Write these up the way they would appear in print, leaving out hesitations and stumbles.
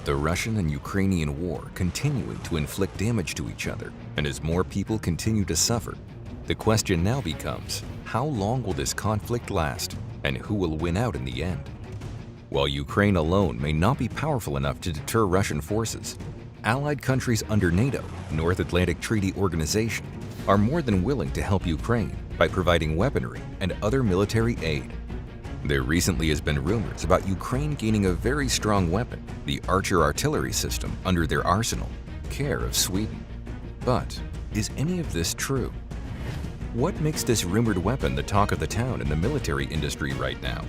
the Russian and Ukrainian war continuing to inflict damage to each other, and as more people continue to suffer, the question now becomes, how long will this conflict last, and who will win out in the end? While Ukraine alone may not be powerful enough to deter Russian forces, allied countries under NATO, North Atlantic Treaty Organization, are more than willing to help Ukraine by providing weaponry and other military aid. There recently has been rumors about Ukraine gaining a very strong weapon, the Archer artillery system, under their arsenal, care of Sweden. But is any of this true? What makes this rumored weapon the talk of the town in the military industry right now?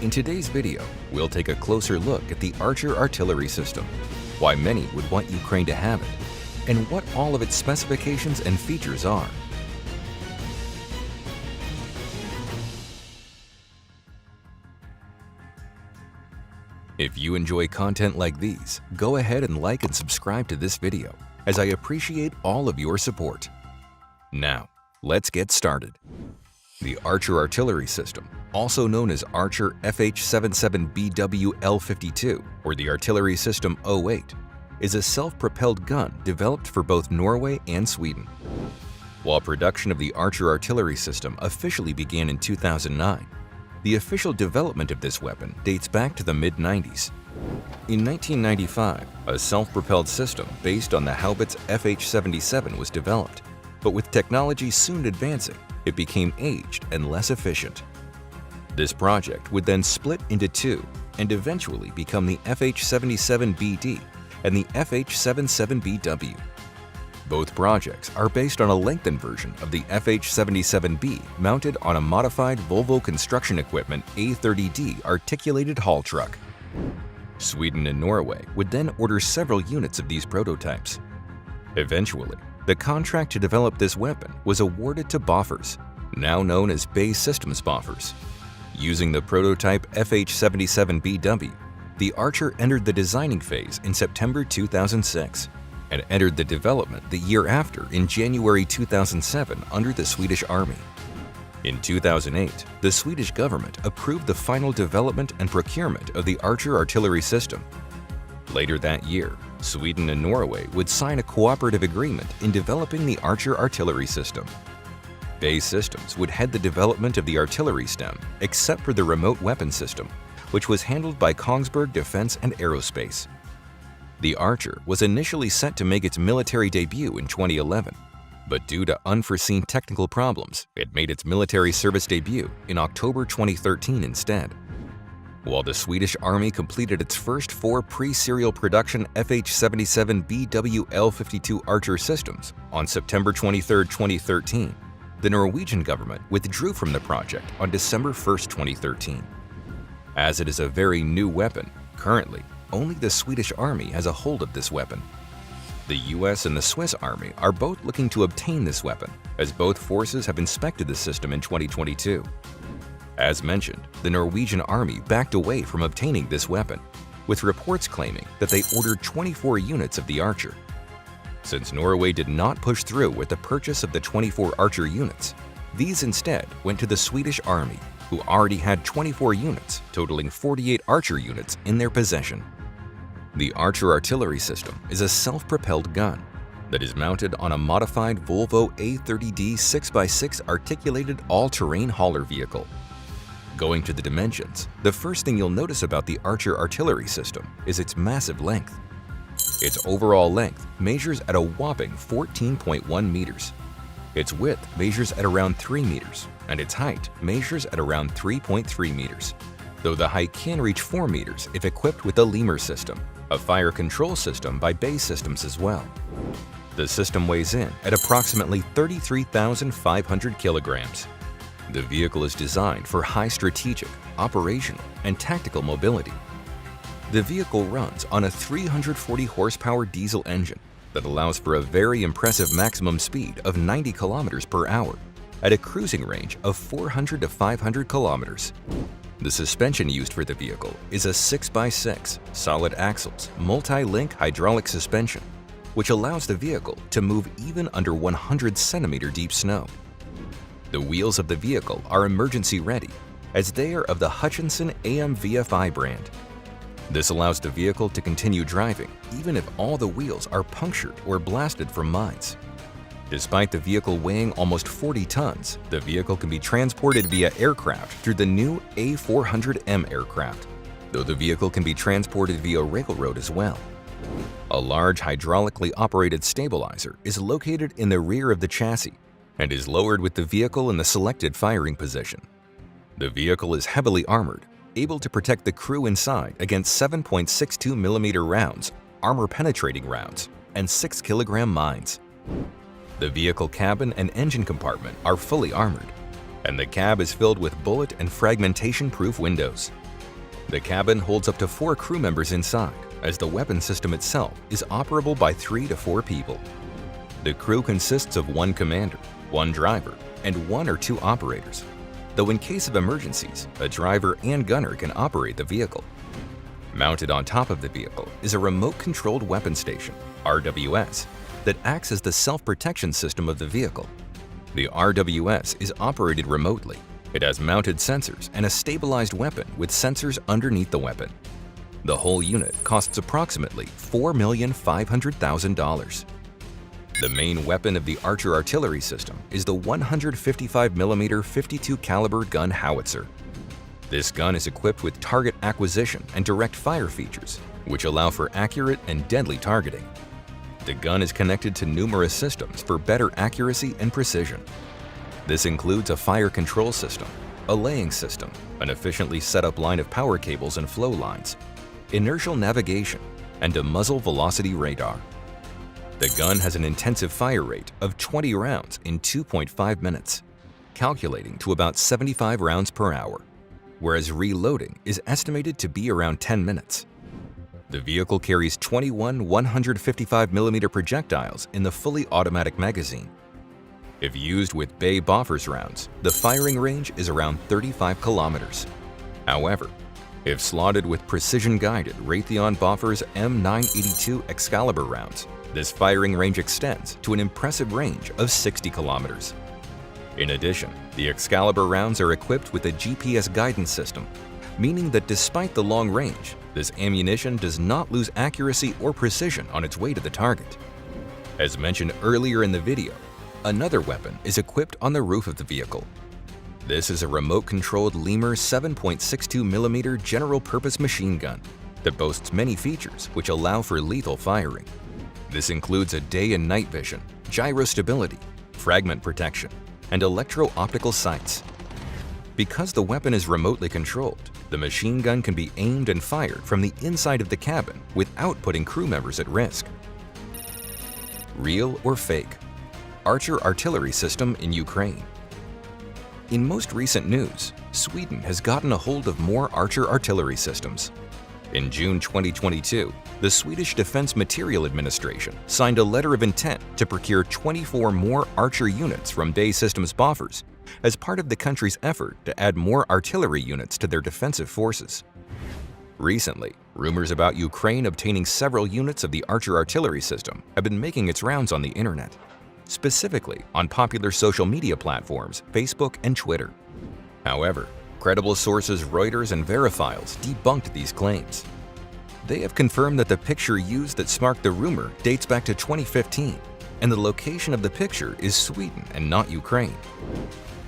In today's video, we'll take a closer look at the Archer artillery system, why many would want Ukraine to have it, and what all of its specifications and features are. If you enjoy content like these, go ahead and like and subscribe to this video, as I appreciate all of your support. Now, let's get started. The Archer artillery system, also known as Archer FH-77BW-L52 or the Artillery System 08, is a self-propelled gun developed for both Norway and Sweden. While production of the Archer artillery system officially began in 2009, the official development of this weapon dates back to the mid-90s. In 1995, a self-propelled system based on the Haubitz FH-77 was developed, but with technology soon advancing, it became aged and less efficient. This project would then split into two and eventually become the FH-77BD and the FH-77BW. Both projects are based on a lengthened version of the FH-77B mounted on a modified Volvo Construction Equipment A30D articulated haul truck. Sweden and Norway would then order several units of these prototypes. Eventually, the contract to develop this weapon was awarded to Bofors, now known as BAE Systems Bofors. Using the prototype FH-77BW, the Archer entered the designing phase in September 2006 and entered the development the year after in January 2007 under the Swedish Army. In 2008, the Swedish government approved the final development and procurement of the Archer artillery system. Later that year, Sweden and Norway would sign a cooperative agreement in developing the Archer artillery system. BAE Systems would head the development of the artillery stem, except for the remote weapon system, which was handled by Kongsberg Defence and Aerospace. The Archer was initially set to make its military debut in 2011, but due to unforeseen technical problems, it made its military service debut in October 2013 instead. While the Swedish Army completed its first 4 pre-serial production FH-77BW-L52 Archer systems on September 23, 2013, the Norwegian government withdrew from the project on December 1, 2013. As it is a very new weapon, currently, only the Swedish Army has a hold of this weapon. The US and the Swiss Army are both looking to obtain this weapon, as both forces have inspected the system in 2022. As mentioned, the Norwegian Army backed away from obtaining this weapon, with reports claiming that they ordered 24 units of the Archer. Since Norway did not push through with the purchase of the 24 Archer units, these instead went to the Swedish Army, who already had 24 units, totaling 48 Archer units in their possession. The Archer artillery system is a self-propelled gun that is mounted on a modified Volvo A30D 6x6 articulated all-terrain hauler vehicle. Going to the dimensions, the first thing you'll notice about the Archer artillery system is its massive length. Its overall length measures at a whopping 14.1 meters. Its width measures at around 3 meters, and its height measures at around 3.3 meters, though the height can reach 4 meters if equipped with the Lemur system, a fire control system by BAE Systems as well. The system weighs in at approximately 33,500 kilograms. The vehicle is designed for high strategic, operational, and tactical mobility. The vehicle runs on a 340 horsepower diesel engine that allows for a very impressive maximum speed of 90 kilometers per hour at a cruising range of 400 to 500 kilometers. The suspension used for the vehicle is a 6x6 solid axles multi-link hydraulic suspension, which allows the vehicle to move even under 100 centimeter deep snow. The wheels of the vehicle are emergency ready, as they are of the Hutchinson AM VFI brand. This allows the vehicle to continue driving even if all the wheels are punctured or blasted from mines. Despite the vehicle weighing almost 40 tons, the vehicle can be transported via aircraft through the new A400M aircraft, though the vehicle can be transported via railroad as well. A large hydraulically operated stabilizer is located in the rear of the chassis and is lowered with the vehicle in the selected firing position. The vehicle is heavily armored, able to protect the crew inside against 7.62mm rounds, armor-penetrating rounds, and 6-kilogram mines. The vehicle cabin and engine compartment are fully armored, and the cab is filled with bullet and fragmentation-proof windows. The cabin holds up to 4 crew members inside, as the weapon system itself is operable by 3 to 4 people. The crew consists of 1 commander, 1 driver, and 1 or 2 operators, though in case of emergencies, a driver and gunner can operate the vehicle. Mounted on top of the vehicle is a remote-controlled weapon station, RWS, that acts as the self-protection system of the vehicle. The RWS is operated remotely. It has mounted sensors and a stabilized weapon with sensors underneath the weapon. The whole unit costs approximately $4,500,000. The main weapon of the Archer artillery system is the 155mm 52 caliber gun howitzer. This gun is equipped with target acquisition and direct fire features, which allow for accurate and deadly targeting. The gun is connected to numerous systems for better accuracy and precision. This includes a fire control system, a laying system, an efficiently set up line of power cables and flow lines, inertial navigation, and a muzzle velocity radar. The gun has an intensive fire rate of 20 rounds in 2.5 minutes, calculating to about 75 rounds per hour, whereas reloading is estimated to be around 10 minutes. The vehicle carries 21 155mm projectiles in the fully automatic magazine. If used with Bay Boffers rounds, the firing range is around 35 kilometers. However, if slotted with precision-guided Raytheon Boffers M982 Excalibur rounds, this firing range extends to an impressive range of 60 kilometers. In addition, the Excalibur rounds are equipped with a GPS guidance system, meaning that despite the long range, this ammunition does not lose accuracy or precision on its way to the target. As mentioned earlier in the video, another weapon is equipped on the roof of the vehicle. This is a remote-controlled Lemur 7.62mm general-purpose machine gun that boasts many features which allow for lethal firing. This includes a day and night vision, gyro stability, fragment protection, and electro-optical sights. Because the weapon is remotely controlled, the machine gun can be aimed and fired from the inside of the cabin without putting crew members at risk. Real or fake? Archer artillery system in Ukraine. In most recent news, Sweden has gotten a hold of more Archer artillery systems. In June 2022, the Swedish Defense Materiel Administration signed a letter of intent to procure 24 more Archer units from BAE Systems Boffers as part of the country's effort to add more artillery units to their defensive forces. Recently, rumors about Ukraine obtaining several units of the Archer artillery system have been making its rounds on the internet, specifically on popular social media platforms Facebook and Twitter. However, credible sources Reuters and Verifiles debunked these claims. They have confirmed that the picture used that sparked the rumor dates back to 2015, and the location of the picture is Sweden and not Ukraine.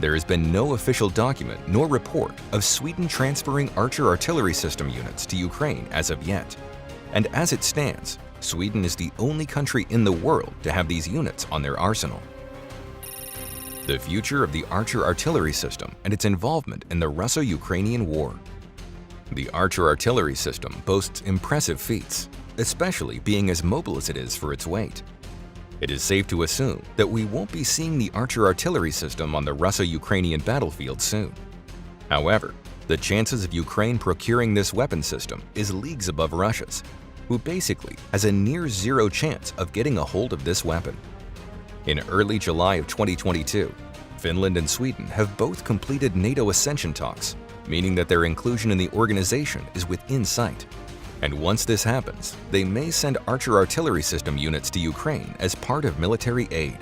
There has been no official document nor report of Sweden transferring Archer artillery system units to Ukraine as of yet, and as it stands, Sweden is the only country in the world to have these units on their arsenal. The future of the Archer artillery system and its involvement in the Russo-Ukrainian war. The Archer artillery system boasts impressive feats, especially being as mobile as it is for its weight. It is safe to assume that we won't be seeing the Archer artillery system on the Russo-Ukrainian battlefield soon. However, the chances of Ukraine procuring this weapon system is leagues above Russia's, who basically has a near-zero chance of getting a hold of this weapon. In early July of 2022, Finland and Sweden have both completed NATO accession talks, meaning that their inclusion in the organization is within sight. And once this happens, they may send Archer artillery system units to Ukraine as part of military aid.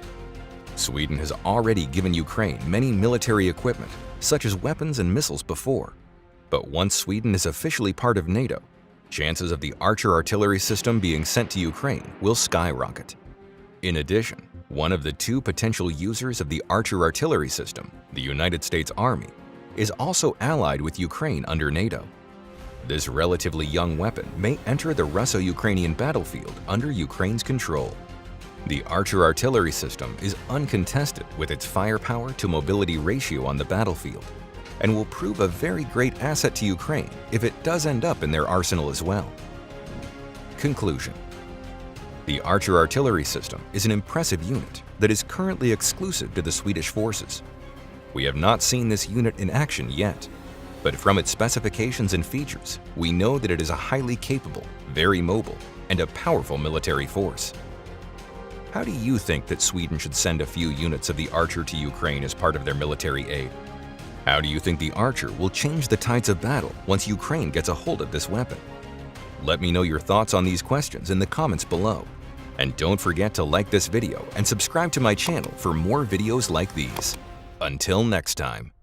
Sweden has already given Ukraine many military equipment, such as weapons and missiles before. But once Sweden is officially part of NATO, chances of the Archer artillery system being sent to Ukraine will skyrocket. In addition, one of the two potential users of the Archer artillery system, the United States Army, is also allied with Ukraine under NATO. This relatively young weapon may enter the Russo-Ukrainian battlefield under Ukraine's control. The Archer artillery system is uncontested with its firepower to mobility ratio on the battlefield, and will prove a very great asset to Ukraine if it does end up in their arsenal as well. Conclusion: the Archer artillery system is an impressive unit that is currently exclusive to the Swedish forces. We have not seen this unit in action yet, but from its specifications and features, we know that it is a highly capable, very mobile, and a powerful military force. How do you think that Sweden should send a few units of the Archer to Ukraine as part of their military aid? How do you think the Archer will change the tides of battle once Ukraine gets a hold of this weapon? Let me know your thoughts on these questions in the comments below. And don't forget to like this video and subscribe to my channel for more videos like these. Until next time.